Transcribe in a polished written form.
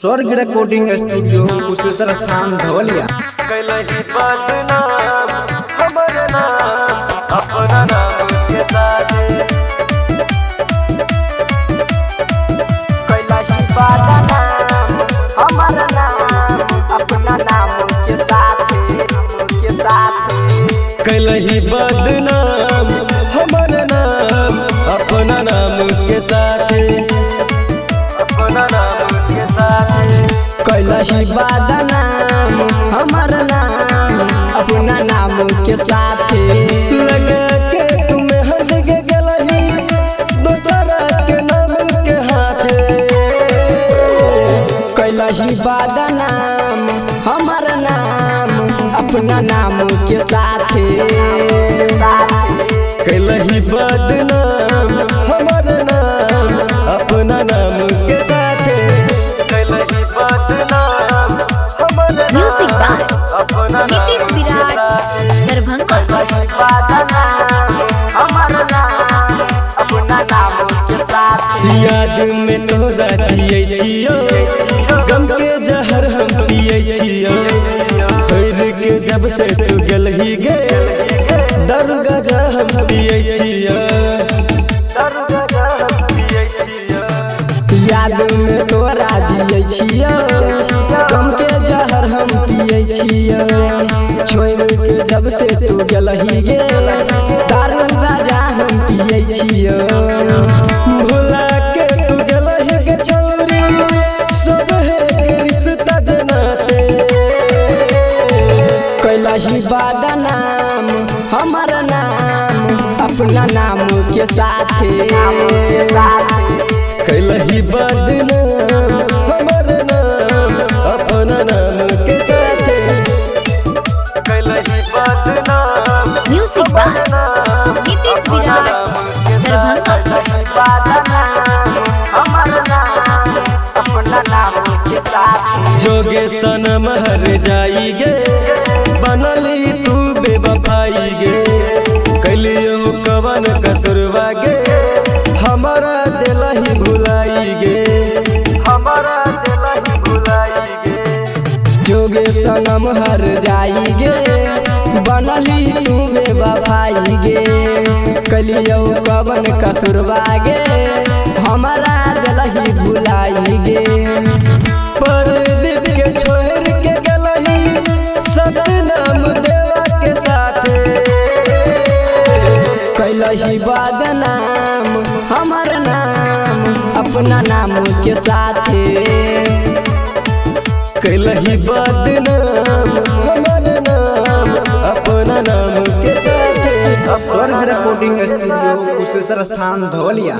स्वर्ग recording studio Kusheshwar स्थान धवलिया। कैलही बदनाम हमर नाम अपना नाम के साथे कैलही बदनाम हमर नाम अपना नाम के साथे कैलही बदनाम हमर नाम अपना नाम के साथे कैलही बदनाम हमर नाम अपना नाम के साथे लगा के तुम्हें हट के गलही दूसरा के नाम के हाथे कैलही बदनाम हमर नाम अपना नाम के साथे कैलही बदनाम हमर नाम अपना नाम के साथे कैलही बदनाम हमर म्यूजिक बाय अपना नीतीश विराट दरभंगा। याद में तोरा जियै छियो गम के जहर हम पियै छियो फिर के जब से तू गलही गे दरुगा जा हम पियै छियो याद में तोरा जियै छियो गम के जहर हम पियै छियो छोड़ के जब से तू गलही गे दरुगा जा हम पियै छियो भुला के तू गलही के छौरी सब है के रिश्ता जनाते कैलही बदनाम हमर नाम अपना नाम के साथे कैलही बदनाम हमर नाम अपना नाम के साथे कैलही बदनाम म्यूजिक बाय नीतीश विराट दरभंगा। जोगे सनम हर जाई गे बनली तू बेवफाई गे कैलियो कवन कसुरवा गे हमारा दिलही भुलाई गे हमारा दिलही भुलाई गे जोगे सनम हर जाई गे बनली तू बेवफाई गे कलियो कवन कसुरवा गे हमारा दिलही भुलाई गे परदीप के छोड़ के गलही सतनाम देवा के साथे कैलही बदनाम हमर नाम अपना नाम के साथे कैलही बदनाम हमर नाम अपना नाम के साथे स्वर्ग रिकॉर्डिंग स्टूडियो कुशेश्वर स्थान धवलिया।